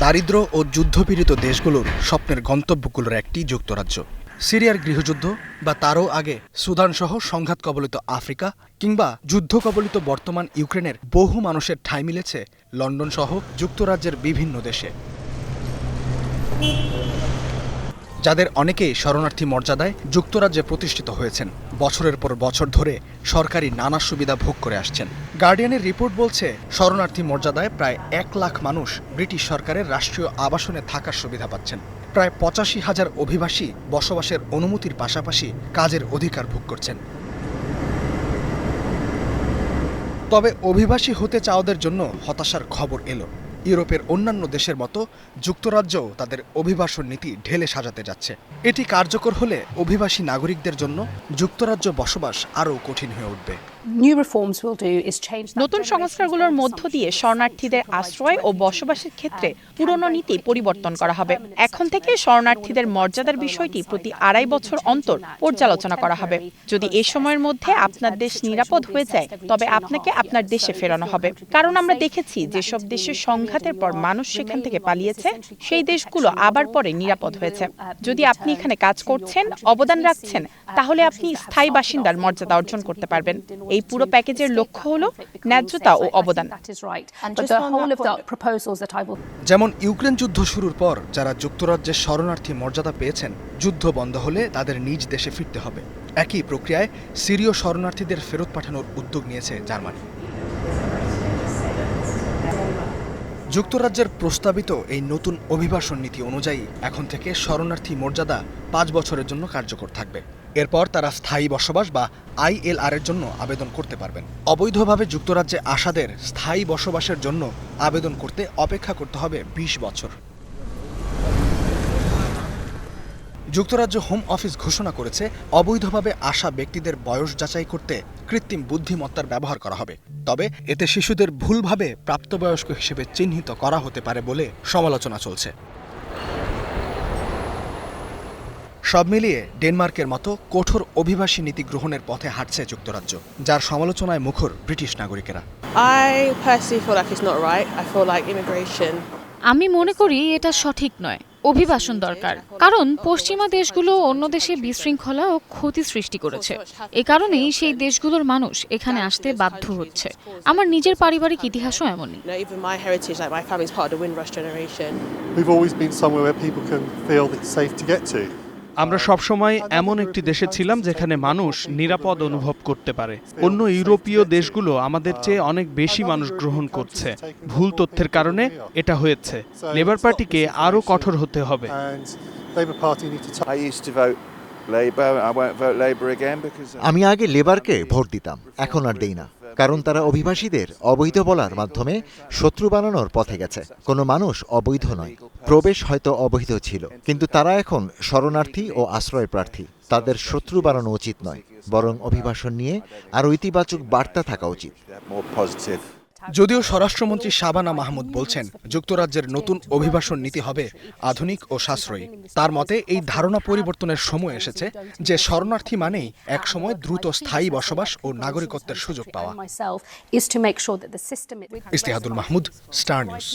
দারিদ্র ও যুদ্ধপীড়িত দেশগুলোর স্বপ্নের গন্তব্যগুলোর একটি যুক্তরাজ্য। সিরিয়ার গৃহযুদ্ধ বা তারও আগে সুদানসহ সংঘাত কবলিত আফ্রিকা কিংবা যুদ্ধ কবলিত বর্তমান ইউক্রেনের বহু মানুষের ঠাঁই মিলেছে লন্ডন সহ যুক্তরাজ্যের বিভিন্ন দেশে, যাদের অনেকেই শরণার্থী মর্যাদায় যুক্তরাজ্যে প্রতিষ্ঠিত হয়েছেন, বছরের পর বছর ধরে সরকারি নানা সুবিধা ভোগ করে আসছেন। গার্ডিয়ানের রিপোর্ট বলছে, শরণার্থী মর্যাদায় প্রায় 1 লাখ মানুষ ব্রিটিশ সরকারের রাষ্ট্রীয় আবাসনে থাকার সুবিধা পাচ্ছেন। প্রায় 85,000 অভিবাসী বসবাসের অনুমতির পাশাপাশি কাজের অধিকার ভোগ করছেন। তবে অভিবাসী হতে চাওয়াদের জন্য হতাশার খবর এলো। ইউরোপের অন্যান্য দেশের মতো যুক্তরাজ্যও তাদের অভিবাসন নীতি ঢেলে সাজাতে যাচ্ছে। এটি কার্যকর হলে অভিবাসী নাগরিকদের জন্য যুক্তরাজ্য বসবাস আরও কঠিন হয়ে উঠবে। নতুন সংস্কারগুলোর মধ্য দিয়ে শরণার্থীদের আশ্রয় ও বসবাসের ক্ষেত্রে পুরনো নীতি পরিবর্তন করা হবে। এখন থেকে শরণার্থীদের মর্যাদার বিষয়টি প্রতি 2.5 বছর অন্তর পর্যালোচনা করা হবে। যদি এ সময়ের মধ্যে আপনার দেশ নিরাপদ হয়ে যায়, তবে আপনাকে আপনার দেশে ফেরানো হবে। কারণ আমরা দেখেছি যেসব দেশে সংঘাতের পর মানুষ সেখান থেকে পালিয়েছে, সেই দেশগুলো আবার পরে নিরাপদ হয়েছে। যদি আপনি এখানে কাজ করছেন, অবদান রাখছেন, তাহলে আপনি স্থায়ী বাসিন্দার মর্যাদা অর্জন করতে পারবেন। এই পুরো প্যাকেজের লক্ষ্য হলো ন্যায্যতা ও অবদান। যেমন ইউক্রেন যুদ্ধ শুরুর পর যারা যুক্তরাজ্যের শরণার্থী মর্যাদা পেয়েছেন, যুদ্ধ বন্ধ হলে তাদের নিজ দেশে ফিরতে হবে। একই প্রক্রিয়ায় সিরীয় শরণার্থীদের ফেরত পাঠানোর উদ্যোগ নিয়েছে জার্মানি। যুক্তরাজ্যের প্রস্তাবিত এই নতুন অভিবাসন নীতি অনুযায়ী এখন থেকে শরণার্থী মর্যাদা 5 বছরের জন্য কার্যকর থাকবে। এরপর তারা স্থায়ী বসবাস বা ILR এর জন্য আবেদন করতে পারবেন। অবৈধভাবে যুক্তরাজ্যে আসাদের স্থায়ী বসবাসের জন্য আবেদন করতে অপেক্ষা করতে হবে 20 বছর। যুক্তরাজ্য হোম অফিস ঘোষণা করেছে, অবৈধভাবে আসা ব্যক্তিদের বয়স যাচাই করতে কৃত্রিম বুদ্ধিমত্তার ব্যবহার করা হবে। তবে এতে শিশুদের ভুলভাবে প্রাপ্তবয়স্ক হিসেবে চিহ্নিত করা হতে পারে বলে সমালোচনা চলছে। সব মিলিয়ে ডেনমার্কের মতো কঠোর অভিবাসী নীতি গ্রহণের পথে হাঁটছে যুক্তরাজ্য, যার সমালোচনায় মুখর ব্রিটিশ নাগরিকেরা। আমি মনে করি এটা সঠিক নয়। অভিবাসন দরকার, কারণ পশ্চিমা দেশগুলো অন্য দেশে বিশৃঙ্খলা ও ক্ষতি সৃষ্টি করেছে। এ কারণেই সেই দেশগুলোর মানুষ এখানে আসতে বাধ্য হচ্ছে। আমার নিজের পারিবারিক ইতিহাসও এমনই। আমরা সবসময় এমন একটি দেশে ছিলাম যেখানে মানুষ নিরাপদ অনুভব করতে পারে। অন্য ইউরোপীয় দেশগুলো আমাদের চেয়ে অনেক বেশি মানুষ গ্রহণ করছে। ভুল তথ্যের কারণে এটা হয়েছে। লেবার পার্টিকে আরও কঠোর হতে হবে। আমি আগে লেবারকে ভোট দিতাম, এখন আর দেই না, কারণ তারা অভিবাসীদের অবৈধ বলার মাধ্যমে শত্রু বানানোর পথে গেছে। কোনো মানুষ অবৈধ নয়, প্রবেশ হয়তো অবৈধ ছিল, কিন্তু তারা এখন শরণার্থী ও আশ্রয় প্রার্থী। তাদের শত্রু বানানো উচিত নয়, বরং অভিবাসন নিয়ে আরও ইতিবাচক বার্তা থাকা উচিত। যদিও স্বরাষ্ট্রমন্ত্রী শাবানা মাহমুদ বলছেন, যুক্তরাজ্যের নতুন অভিবাসন নীতি হবে আধুনিক ও সাশ্রয়ী। তার মতে এই ধারণা পরিবর্তনের সময় এসেছে যে শরণার্থী মানেই একসময় দ্রুত স্থায়ী বসবাস ও নাগরিকত্বের সুযোগ পাওয়া। ইস্তেহাদুল মাহমুদ, স্টার নিউজ।